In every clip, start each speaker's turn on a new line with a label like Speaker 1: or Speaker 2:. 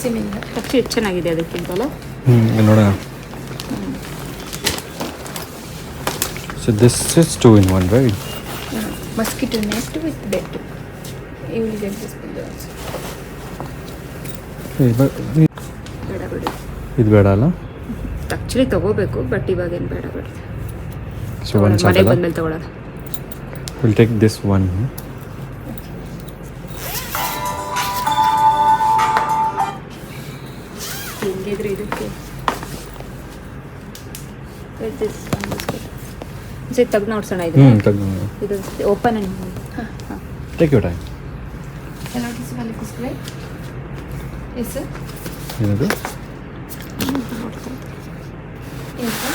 Speaker 1: Similar.
Speaker 2: Touch ಎಷ್ಟು ಚೆನ್ನಾಗಿದೆ ಅದಕ್ಕಿಂತಲ್ಲ.
Speaker 3: ನೋಡೋಣ. So this is 2 in 1, right?
Speaker 1: Mosquito net with bed. You will get this pillow also.
Speaker 2: ಬೇಡ ಬಿಡು.
Speaker 3: ಇದು ಬೇಡ ಅಲ್ಲ?
Speaker 2: ಆ್ಯಕ್ಚುಲಿ ತೊಗೋಬೇಕು, ಬಟ್ ಇವಾಗೇನು ಬೇಡ ಬಿಡು.
Speaker 3: ಸೊ ಒಂದು
Speaker 2: ಮನೆಗೆ ಬಂದಮೇಲೆ ತೊಗೊಳೋಣ.
Speaker 3: Will take this one.
Speaker 2: ಹೆಂಗಿದ್ರು ಇದಕ್ಕೆ ತೆಗ್ದು ನೋಡ್ಸೋಣ. ಇದು ಇದು open
Speaker 3: take you time.
Speaker 1: Hello, this is Malikus, right? Yes, sir.
Speaker 3: ಏನದು?
Speaker 1: Yes, sir.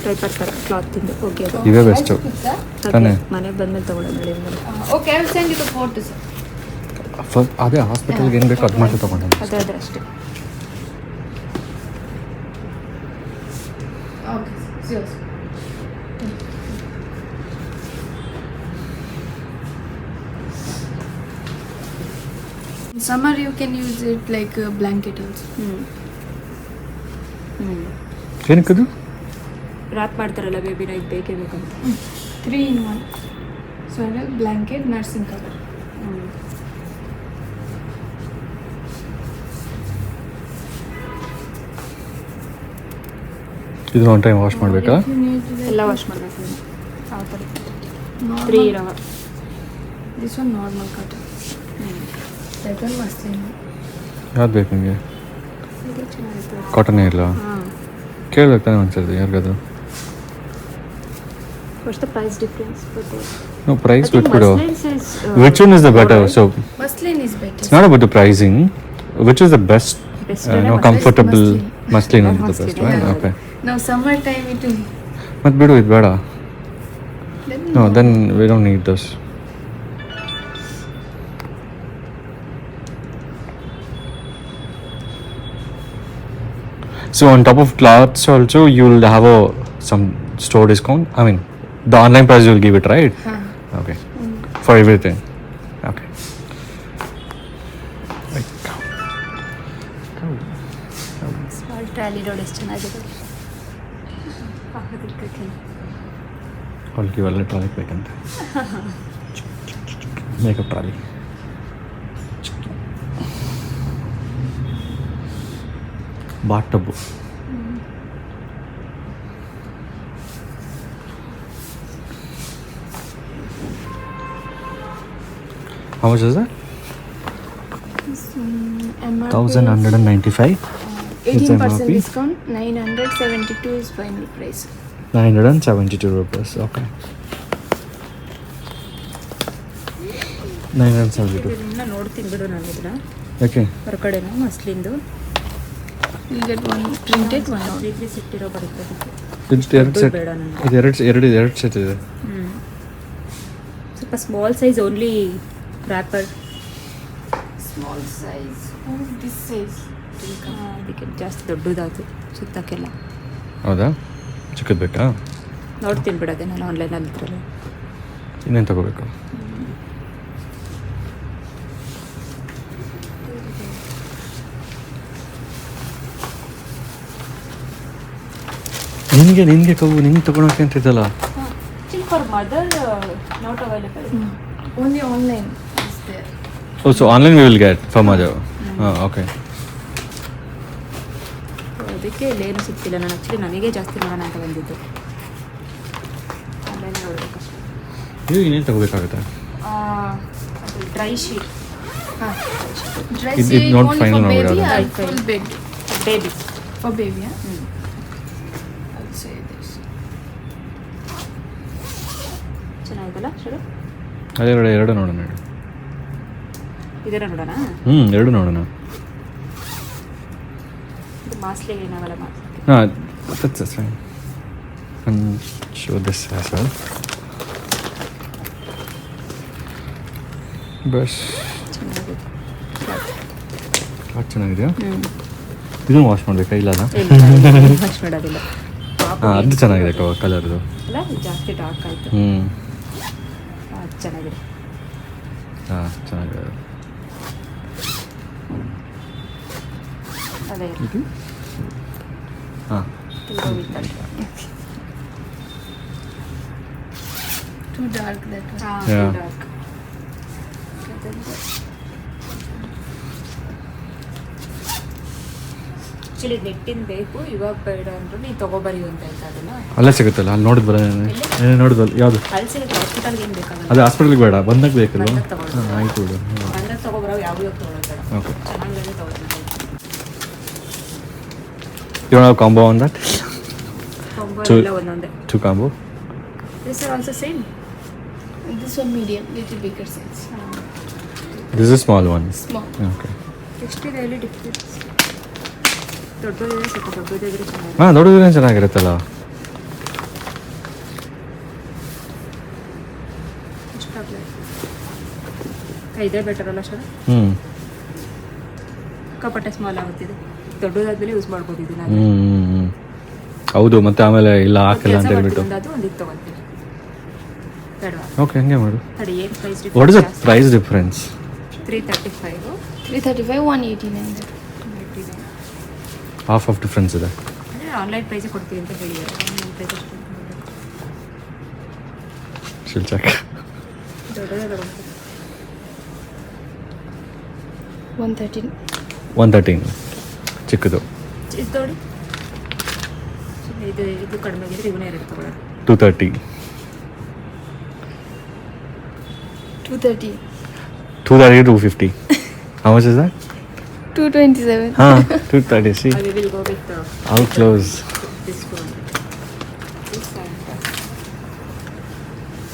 Speaker 2: ಟ್ರೈಪರ್ ಥರ ಕ್ಲಾತಿಂದು. ಓಕೆ,
Speaker 3: ಇವೇ ಬೆಸ್ಟು ತಾನೇ.
Speaker 2: ಮನೆಗೆ ಬಂದಮೇಲೆ ತೊಗೊಳೋಣ.
Speaker 1: Okay, I will send you the photo, sir.
Speaker 3: First ಅದೇ ಹಾಸ್ಪಿಟಲ್ಗೆ ಏನು ಬೇಕು ಅದು ಮಾಡಿ ತೊಗೊಂಡು.
Speaker 2: ಅದೇ ಅಷ್ಟೇ.
Speaker 1: Okay, sure. In summer, you can use it like a blanket also.
Speaker 3: ಏನಕ್ಕದು?
Speaker 2: ರ್ಯಾಪ್ ಮಾಡ್ತಾರಲ್ಲ ಬೇಬಿನ, ಇದು ಬೇಕೇ ಬೇಕಂತ.
Speaker 1: 3 in 1. Sweater, blanket, nursing cover.
Speaker 3: ಇದು ಒನ್ ಟೈಮ್ ವಾಶ್ ಮಾಡಬೇಕಾ?
Speaker 1: If you need like
Speaker 2: ಎಲ್ಲ ವಾಶ್ ಮಾಡಬೇಕು. ಯಾವ ಥರ?
Speaker 1: normal-
Speaker 2: 3 ಇರೋ.
Speaker 1: This one normal cotton. That one muslin.
Speaker 3: ಯಾವ್ದು ಬೇಕು ನಿಮಗೆ?
Speaker 2: ಇದು ಚೆನ್ನಾಗಿತ್ತು.
Speaker 3: ಕಾಟನ್ ಇಲ್ಲ
Speaker 2: ಹಾಂ.
Speaker 3: ಕೇಳ್ಬೇಕು ತಾನೇ ಅನ್ಸುತ್ತೆ ಯಾರಿಗಾದ್ರು.
Speaker 2: What's the price difference?
Speaker 3: No, price
Speaker 2: I think
Speaker 3: ಬಿಟ್ಬಿಡು.
Speaker 2: muslin is,
Speaker 3: Which one is the better? So
Speaker 1: Muslin is better.
Speaker 3: it's not about the pricing. Which is the best?
Speaker 2: Best
Speaker 3: Comfortable. Muslin is the
Speaker 2: Muslin,
Speaker 3: best, right?
Speaker 2: yeah.
Speaker 3: Okay.
Speaker 1: Now summer time it will.
Speaker 3: ಮತ್ತೆ ಬಿಡು ಇದು ಬೇಡ.
Speaker 1: Then
Speaker 3: No, then we don't need this. So on top of clothes also you'll have some store discount. I mean, the online price you'll give it, right? Okay. For everything. Okay.
Speaker 2: Small trolley road ಎಷ್ಟು ಚೆನ್ನಾಗಿದೆ.
Speaker 3: ಅವ್ಳಿಗೆ ಇವೆಲ್ಲ trolley ಬೇಕಂತ. Makeup trolley. Bath tub. How much is that? 1,195.
Speaker 1: 18% discount. 972 is final price.
Speaker 3: 972 rupees. Okay. 972.
Speaker 2: ಇದನ್ನ ನೋಡ್ತೀನಿ ಬಿಡು ನಾನು ಇದನ್ನ.
Speaker 3: Okay.
Speaker 2: ಹೊರಗಡೆನೂ ಮಸ್ಲಿಂದು.
Speaker 1: You get one printed, one out.
Speaker 2: Weekly ಸಿಟ್ಟಿರೋ ಬರುತ್ತೆ ಅದಕ್ಕೆ.
Speaker 3: ಎರಡು ಸೆಟ್.
Speaker 2: ಬೇಡ ನನಗೆ.
Speaker 3: ಇದು ಎರಡು ಸೆಟ್ ಇದೆ.
Speaker 2: ಸ್ವಲ್ಪ small size only wrapper.
Speaker 1: Small size. What is this size?
Speaker 2: ಅದಕ್ಕೆ ಜಾಸ್ತಿ ದೊಡ್ಡದಾಯ್ತು ಸುತ್ತಕ್ಕೆಲ್ಲ.
Speaker 3: ಹೌದಾ? ಚಿಕ್ಕದು ಬೇಕಾ?
Speaker 2: ನೋಡ್ತೀನಿ ಬಿಡೋದೆ ನಾನು ಆನ್ಲೈನಲ್ಲಿ ಇದ್ರಲ್ಲಿ.
Speaker 3: ಇನ್ನೇನು ತಗೋಬೇಕು? ನಿನಗೆ ಕವು ನಿಂಗೆ ತಗೊಳಕ್ಕೆ ಅಂತಿದ್ದಲ್ಲ.
Speaker 2: For mother not available.
Speaker 1: Only online is there.
Speaker 3: Oh, so online we will get for mother. Okay.
Speaker 2: ಅದಕ್ಕೆ ಇಲ್ಲೇನು ಸಿಗ್ತಿಲ್ಲ. ನಾನು ಆ್ಯಕ್ಚುಲಿ ನನಗೆ ಜಾಸ್ತಿ ನೋಡೋಣ ಅಂತ ಬಂದಿದ್ದು. ಆನ್ಲೈನ್ ನೋಡಬೇಕಷ್ಟೇ.
Speaker 3: ನೀವು ಇನ್ನೇನು ತಗೋಬೇಕಾಗುತ್ತೆ?
Speaker 2: ಅದು dry sheet.
Speaker 1: Dry
Speaker 3: It
Speaker 1: sheet
Speaker 3: not
Speaker 1: only
Speaker 3: final
Speaker 1: for
Speaker 3: now,
Speaker 1: baby
Speaker 3: yeah.
Speaker 1: or full bed?
Speaker 2: Baby.
Speaker 1: For baby, yeah? I'll say this.
Speaker 2: ಚೆನ್ನಾಗಿದಲ್ಲ ಶುರು?
Speaker 3: ಅದೇ ಎರಡು ನೋಡೋಣ.
Speaker 2: ಇದರ ನೋಡೋಣ.
Speaker 3: ಎರಡು ನೋಡೋಣ.
Speaker 2: ಇದು ಮಾಸ್ಲಿಗೆ ಏನಾಗಲ್ಲ ಮಾಸ್ಲಿಗೆ.
Speaker 3: ಹಾಂ, that's fine. And show this as well. Bus
Speaker 2: ಚೆನ್ನಾಗಿದೆ.
Speaker 3: ಚೆನ್ನಾಗಿದೆಯಾ? ಇದನ್ನು ವಾಶ್ ಮಾಡಬೇಕಾ? ಇಲ್ಲ
Speaker 2: ವಾಶ್ ಮಾಡೋದಿಲ್ಲ.
Speaker 3: ಹಾಂ, ಅದು ಚೆನ್ನಾಗಿದೆ ಕಲರ್ದು.
Speaker 2: ಅಲ್ಲ ಜಾಸ್ತಿ ಡಾರ್ಕ್ ಆಯಿತು.
Speaker 3: ಹ್ಞೂ,
Speaker 2: ಚೆನ್ನಾಗಿದೆ.
Speaker 3: ಹಾಂ ಚೆನ್ನಾಗಿದೆ.
Speaker 2: ಅದೇ
Speaker 3: ಇದು ಹಾಂ
Speaker 2: ತುಂಬ with
Speaker 1: Too dark that one.
Speaker 3: Yeah.
Speaker 2: Dark. Actually ನೆಟ್ಟಿನ ಬೇಕು, ಇವಾಗ ಬೇಡ ಅಂದ್ರು ನೀನು ತೊಗೊಬರಿ ಅಂತ ಆಯ್ತಾ ಅದನ್ನ.
Speaker 3: ಅಲ್ಲೇ ಸಿಗುತ್ತಲ್ಲ, ಅಲ್ಲಿ ನೋಡಿದ್ವಲ್ಲ ನೋಡಿದ್ವಲ್ಲ ಯಾವುದು
Speaker 2: ಅಲ್ಲಿ ಸಿಗುತ್ತೆ, ಹಾಸ್ಪಿಟಲ್ಗೆ ಏನು ಬೇಕಾಗಲ್ಲ.
Speaker 3: ಅದೇ ಹಾಸ್ಪಿಟಲ್ಗೆ ಬೇಡ, ಬಂದಾಗ ಬೇಕಲ್ವ?
Speaker 2: ಬಂದಾಗ ತಗೊಳ್ಳಿ.
Speaker 3: ಹಾಂ ಆಯ್ತು ಬಿಡು.
Speaker 2: ಬಂದಾಗ ತೊಗೊಬರೋ ಯಾವ ಇವಾಗ ತೊಗೊಳೋದು ಬೇಡ.
Speaker 3: ಓಕೆ,
Speaker 2: ಚೆನ್ನಾಗಿದೆ ತೊಗೊಳ್ತೀನಿ.
Speaker 3: You want combo on that?
Speaker 2: Combo
Speaker 3: Two-
Speaker 2: ಎಲ್ಲ ಒಂದೊಂದೇ.
Speaker 3: 2 combo.
Speaker 2: This are also same.
Speaker 1: This one medium, little bigger size.
Speaker 3: This is small one.
Speaker 1: Small.
Speaker 3: Okay.
Speaker 2: ಎಷ್ಟಿದೆ ಇಲ್ಲಿ ಡಿಫ್ರೆನ್ಸ್? ದೊಡ್ಡದಿದೆ, ಸ್ವಲ್ಪ ದೊಡ್ಡದಿದ್ರೆ ಚೆನ್ನಾಗಿದೆ.
Speaker 3: ಹಾಂ, ದೊಡ್ಡದಿದ್ರೆ ಚೆನ್ನಾಗಿರುತ್ತಲ್ಲ.
Speaker 2: ಎಷ್ಟಾಗಲಿ ಇದೇ ಬೆಟರ್ ಅಲ್ಲ ಸರ್?
Speaker 3: ಹ್ಞೂ
Speaker 2: ಸಿಕ್ಕಾಪಟ್ಟೆ ಸ್ಮಾಲ್ ಆಗುತ್ತಿದೆ. ದೊಡ್ಡದಾದ್ಮೇಲೆ ಯೂಸ್ ಮಾಡ್ಬೋದು ಇದನ್ನ.
Speaker 3: ಹ್ಞೂ ಹೌದು, ಮತ್ತೆ ಆಮೇಲೆ ಇಲ್ಲ ಹಾಕಲ್ಲ ಅಂತ ಹೇಳ್ಬಿಟ್ಟು.
Speaker 2: ಅದು ಒಂದಿಗೆ ತೊಗೊಳ್ತೀನಿ ಬೇಡವಾ?
Speaker 3: ಓಕೆ, ಹಂಗೆ ಮಾಡು.
Speaker 2: ಸರಿ, ಏನು price
Speaker 3: what is the price difference?
Speaker 2: 335.
Speaker 1: 335, 189.
Speaker 3: Half of difference ಇದೆ.
Speaker 2: ಅಂದರೆ ಆನ್ಲೈನ್ ಪ್ರೈಸೇ ಕೊಡ್ತೀವಿ ಅಂತ ಹೇಳಿದ್ದಾರೆ. ಆನ್ಲೈನ್ ಪ್ರೈಸ್ ಎಷ್ಟು
Speaker 3: ಶಿಲ್ ಚೆಕ್.
Speaker 2: ದೊಡ್ಡದೇ ತಗೊಳ್ತೀನಿ.
Speaker 1: 113.
Speaker 3: 113 ಚಿಕ್ಕದು.
Speaker 2: ಇದು ನೋಡಿ, ಇದು ಕಡಿಮೆ ಆಗಿದ್ರೆ ಇವನೇ ರೇಟ್ ತಗೊಳ್ಳೋದು.
Speaker 3: 230.
Speaker 1: 230.
Speaker 3: 250. How much is that?
Speaker 1: 227.
Speaker 3: Huh, 230. See,
Speaker 2: We will go with
Speaker 3: how close.
Speaker 2: this one. This and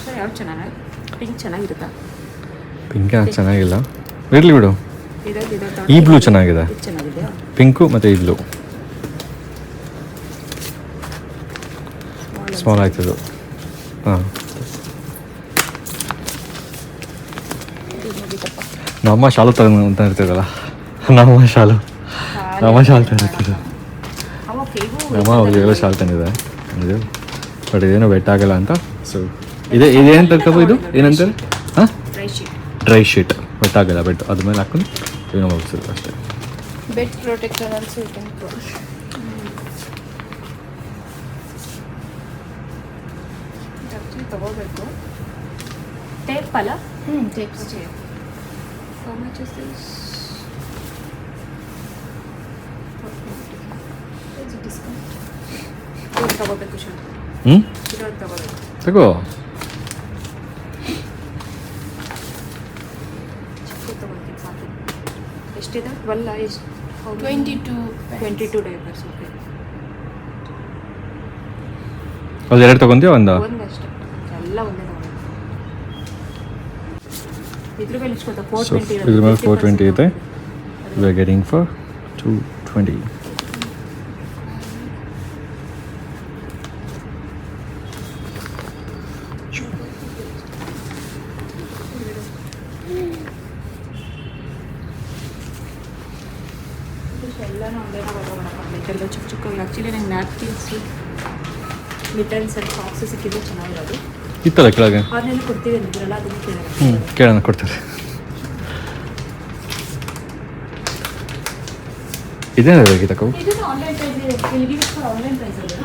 Speaker 2: sir, ಯಾವ್ದು ಚೆನ್ನಾಗಿ? ಪಿಂಕ್ ಚೆನ್ನಾಗಿರುತ್ತಾ?
Speaker 3: ಪಿಂಕ್ ಚೆನ್ನಾಗಿಲ್ಲ, ಇರಲಿ ಬಿಡು.
Speaker 2: ಇದೊಂದು
Speaker 3: ಈ ಬ್ಲೂ ಚೆನ್ನಾಗಿದೆ.
Speaker 2: ಇದು ಚೆನ್ನಾಗಿದೆಯಾ?
Speaker 3: ಪಿಂಕು ಮತ್ತು ಈ ಬ್ಲೂ ಸ್ಮಾಲ್ ಆಯ್ತದು. ಹಾಂ, ನಮ್ಮ ಶಾಲು ಅಂತ ಇರ್ತದಲ್ಲ, ನಮ್ಮ ಶಾಲು ತಂದಿರ್ತದೆ. ನಮ್ಮ ಅವ್ರಿಗೆಲ್ಲ ಶಾಲು ತಂದಿದೆ ಇದು, ಬಟ್ ಇದೇನೋ ಬೆಟ್ ಆಗಲ್ಲ ಅಂತ. ಸೊ ಇದೇನು ತರ್ಕಬೋ, ಇದು ಏನಂತಾರೆ? ಹಾಂ,
Speaker 2: dry sheet.
Speaker 3: Dry sheet. Bed ಆಗಲ್ಲ, ಬೆಟ್ ಅದ್ರ ಮೇಲೆ ಹಾಕೊಂಡು ಏನೋ ಮುಗಿಸೋದು ಅಷ್ಟೇ.
Speaker 1: Bed protector also you can put.
Speaker 2: Actually ತೊಗೋಬೇಕು. ಟೇಪ್ ಅಲ್ಲ?
Speaker 1: Tapes.
Speaker 2: How much is this? There's a discount. ಇದೊಂದು ತೊಗೋಬೇಕು ಶೂ.
Speaker 3: ಹ್ಞೂ,
Speaker 2: ಇದೊಂದು ತೊಗೋಬೇಕು.
Speaker 3: ತಗೋ.
Speaker 2: ಚಿಕ್ಕ ತೊಗೊಳ್ತೀನಿ ಸಾಕು. ಎಷ್ಟಿದೆ? 12 ಎಷ್ಟು?
Speaker 1: 22.
Speaker 2: 22 ಡೈಪರ್ಸ್. ಓಕೆ,
Speaker 3: ಅದು ಎರಡು ತೊಗೊಂತೀವಿ ಒಂದು.
Speaker 2: ಒಂದಷ್ಟೇ, ಎಲ್ಲ ಒಂದೇ ತೊಗೊಳ್ಳಿ. ಇದ್ರ ಮೇಲೆ ಎಷ್ಟು ಗೊತ್ತಾ?
Speaker 3: ಸೊ
Speaker 2: 420
Speaker 3: ಇದ್ರ ಮೇಲೆ 420 ಐತೆ. We are getting for 220.
Speaker 2: ಎಲ್ಲನೂ ಒಂದೇ ಎಲ್ಲ ಚಿಕ್ಕ ಚಿಕ್ಕ. ಆ್ಯಕ್ಚುಲಿ ನಂಗೆ ನ್ಯಾಪ್ಕಿನ್ಸು, ಮಿಟನ್ಸ್ ಆ್ಯಂಡ್ ಸಾಕ್ಸ್ ಸಿಕ್ಕಿದ್ರೆ ಚೆನ್ನಾಗಿರೋದು.
Speaker 3: ಇತ್ತಲ್ಲ ಕೆಳಗೆ.
Speaker 2: ಅವ್ರನ್ನೆಲ್ಲ ಕೊಡ್ತೀವಿ ಅಂದಿದ್ರಲ್ಲ, ಅದನ್ನು ಕೇಳೋಣ.
Speaker 3: ಕೇಳೋಣ, ಕೊಡ್ತಾರೆ. ಇದೇನು ಬೇಕಿತ್ತಕ್ಕ?
Speaker 2: ಇದನ್ನು ಆನ್ಲೈನ್ ಪ್ರೈಸ್ ಆನ್ಲೈನ್ ಪ್ರೈಸಲ್ಲಿ.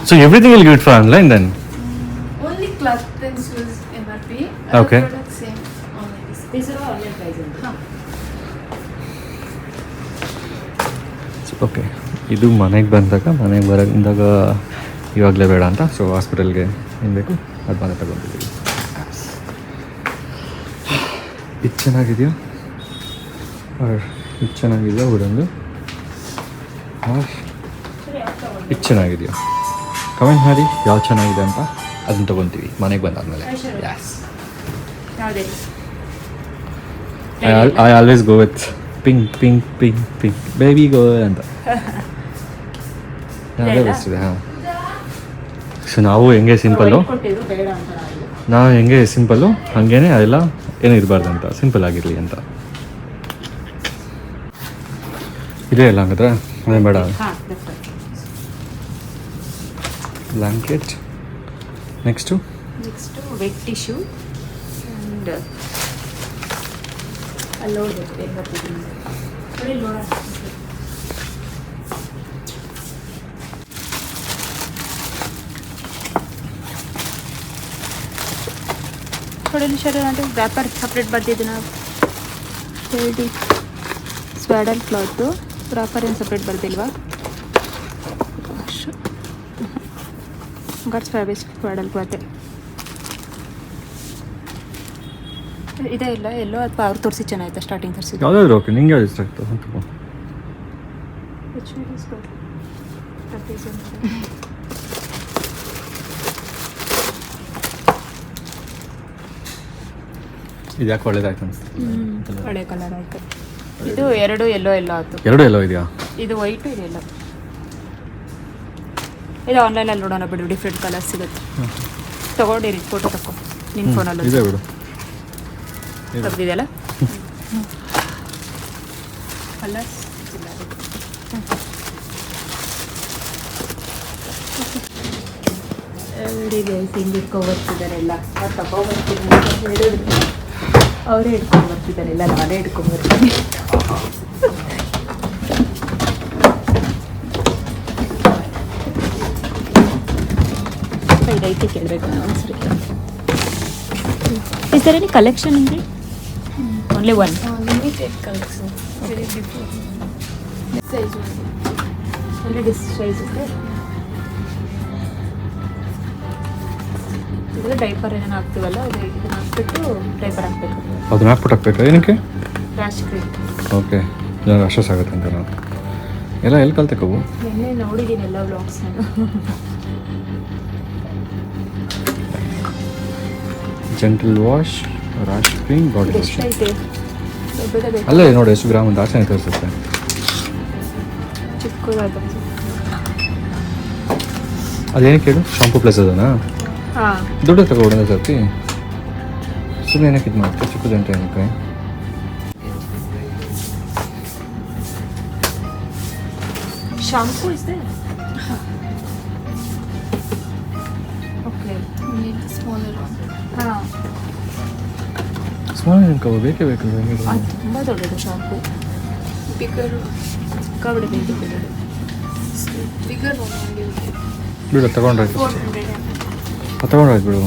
Speaker 3: So everything will give it for online then?
Speaker 1: Only cloth pencils MRP.
Speaker 3: Okay.
Speaker 1: Other products same online discount.
Speaker 2: These are online price ಅಂತ.
Speaker 3: ಓಕೆ, ಇದು ಮನೆಗೆ ಬಂದಾಗ ಇವಾಗಲೇ ಬೇಡ ಅಂತ, ಸೊ ಹಾಸ್ಪಿಟಲ್ಗೆ ಏನು ಬೇಕು ಅದು ಮನೆ ತಗೊಂಡಿದ್ದೀವಿ. ಇದು ಚೆನ್ನಾಗಿದೆಯಾ? ಇದು ಚೆನ್ನಾಗಿದೆಯಾ ಹುಡಂದು? ಇದು ಚೆನ್ನಾಗಿದೆಯಾ? ಕಮೆಂಟ್ ಮಾಡಿ ಯಾವ್ದು ಚೆನ್ನಾಗಿದೆ ಅಂತ, ಅದನ್ನು ತೊಗೊತೀವಿ ಮನೆಗೆ ಬಂದಾದ್ಮೇಲೆ.
Speaker 2: ಯಾವುದೇ
Speaker 3: I always go with pink pink pink pink baby go ಅಂತ. ಅದೇ ಬೆಸ್ಟ್ ಇದೆ. ಹಾಂ, ಸೊ ನಾವು ಹೆಂಗೆ ಸಿಂಪಲ್ಲು,
Speaker 2: ಕೊಟ್ಟಿದ್ರು ಬೇಡ ಅಂತ ನಾವು.
Speaker 3: ನಾವು ಹೆಂಗೆ ಸಿಂಪಲ್ಲು ಹಾಗೇನೆ ಅದೆಲ್ಲ ಏನೂ ಇರಬಾರ್ದು ಅಂತ, ಸಿಂಪಲ್ ಆಗಿರಲಿ ಅಂತ. ಇದೇ ಇಲ್ಲ ಹಂಗಾದ್ರೆ ಅದೇ ಬೇಡ.
Speaker 2: ಹಾಂ,
Speaker 3: blanket. Next
Speaker 2: wet tissue and ಅಲ್ಲಿ ನೋಡ್ಬೇಕು ಹೆಂಗೆ ನೋಡಿ ನೋಡೋಣ. ಥोड़े ಶರೀರ ಅಂದರೆ ವ್ಯಾಪಾರ ಸಪ್ರೇಟ್ ಬರ್ತಿದ್ದು ನಾವು ಹೇಳಿ ಸ್ವ್ಯಾಡಲ್ ಕ್ಲಾತು ವ್ಯಾಪಾರ ಏನು ಸಪ್ರೇಟ್ ಬರ್ತಿಲ್ವಾ ಗಟ್ಸ್ ಫ್ಯಾಬ್ರಿಕ್ ಸ್ವ್ಯಾಡಲ್ ಕ್ಲಾತೆ ಇದೇ ಇಲ್ಲ ಎಲ್ಲೋ ಅಥವಾ ಅವ್ರು ತೋರಿಸಿ ಚೆನ್ನಾಗಿತ್ತು ಸ್ಟಾರ್ಟಿಂಗ್ ತೋರಿಸಿದ್ದು
Speaker 3: ಯಾವುದಾದ್ರು ಓಕೆ ನಿಂಗೆ ಯಾವ್ದು ಇಷ್ಟ ಆಗ್ತದೆ ಅಂತ ಇದು ಯಾಕೆ ಒಳ್ಳೇದಾಯ್ತು ಅನಿಸ್ತು
Speaker 2: ಹಳೆ ಕಲರ್ ಆಯಿತು ಇದು ಎರಡು ಎಲ್ಲೋ ಎಲ್ಲೋ ಆಯಿತು
Speaker 3: ಎರಡು ಎಲ್ಲೋ ಇದೆಯಾ
Speaker 2: ಇದು ವೈಟು ಇದು ಎಲ್ಲೋ ಇದು ಆನ್ಲೈನಲ್ಲಿ ನೋಡೋಣ ಬಿಡು ಡಿಫ್ರೆಂಟ್ ಕಲರ್ ಸಿಗುತ್ತೆ ತಗೊಂಡಿರಿ ಫೋಟೋ ತಗೋ ನಿನ್ನ ಫೋನಲ್ಲಿ
Speaker 3: ಇದೆ ಬಿಡು
Speaker 2: ತೆಗ್ದಿದೆಯಲ್ಲ ಕಲರ್ಸ್ ಅವರಿಗೆ ಹಿಂಗೆ ಇಟ್ಕೊಂಡ್ಬರ್ತಿದ್ದಾರೆಲ್ಲ ಅವ್ರು ತಗೊಂಡ್ಬರ್ತೀನಿ ಅಂತ ಹೇಳಿದ್ರು ಅವರೇ ಹಿಡ್ಕೊಂಡ್ಬರ್ತಿದ್ದಾರೆಲ್ಲ ನಾನೇ ಹಿಡ್ಕೊಂಡ್ಬರ್ತೀನಿ ಇದೈತೆ ಕೇಳಬೇಕು ನಾವು ಒಂದ್ಸರಿ ಇಸ್ ದರ್ ಎನಿ ಕಲೆಕ್ಷನ್ ಅಂದರೆ only one
Speaker 1: limited collection. Very different. This size only.
Speaker 2: Only this size ಇದೆ ಇದು ಡೈಪರ್ ಏನೇನು ಹಾಕ್ತೀವಲ್ಲ ಇದನ್ನ ಹಾಕ್ಬಿಟ್ಟು ಡೈಪರ್ ಹಾಕ್ಬೇಕು
Speaker 3: ಅದನ್ನ ಹಾಕ್ಬಿಟ್ಟು ಹಾಕ್ಬೇಕಾ ಏನಕ್ಕೆ
Speaker 2: ರ್ಯಾಶ್ ಕ್ರೀಮ್
Speaker 3: ಓಕೆ ಅಷ್ಟು ಆಗುತ್ತೆ ಅಂತ ನಾವು ಎಲ್ಲ ಎಲ್ಲಿ ಕಲ್ತಕ್ಕವು
Speaker 2: ನಿನ್ನೆ ನೋಡಿದ್ದೀನಿ ಎಲ್ಲ ವ್ಲಾಗ್ಸ್ ನಾನು
Speaker 3: ಜೆಂಟಲ್ ವಾಶ್ ರಾಶ್ ಕ್ರೀಮ್ ಬಾಡಿ ವಾಶ್
Speaker 2: ಎಷ್ಟೈತೆ ದೊಡ್ಡದೇ ಬೇಕು
Speaker 3: ಅಲ್ಲೇ ನೋಡಿ ಎಷ್ಟು ಗ್ರಾಮ್ ಅಂತ ಆಚೆ ತೋರಿಸುತ್ತೆ
Speaker 2: ಚಿಕ್ಕದಾದ
Speaker 3: ಅದೇನಕ್ಕೆ ಹೇಳು ಶಾಂಪೂ ಪ್ಲಸ್ ಅದನಾ
Speaker 2: ಹಾಂ
Speaker 3: ದುಡ್ಡು ತಗೊಳ್ಳೋಣ ಸರ್ತಿ ಸುಮ್ಮನೆ ಏನಕ್ಕೆ ಇದು ಮಾಡ್ತೀವಿ ಚಿಕ್ಕ ಜಂಟೆ ಏನಕ್ಕೆ
Speaker 2: ಶಾಂಪೂ ಇದೆ okay
Speaker 1: We need the smaller one.
Speaker 2: ಹಾಂ
Speaker 3: ಸ್ಮಾಲ್ ಏನಕ್ಕೆ ಬೇಕೇ ಬೇಕು
Speaker 2: ಅದು ತುಂಬ ದೊಡ್ಡದು ಶಾಂಪೂ
Speaker 1: Bigger,
Speaker 2: ಕಬಡ್ಡಿ ಬೇಕು
Speaker 1: bigger one only. We get.
Speaker 3: ಬಿಡು ತಗೊಂಡ್ರಾಯ್ತು
Speaker 1: 400 ml.
Speaker 3: ತಗೊಂಡ್ರಾಯ್ತು ಬಿಡು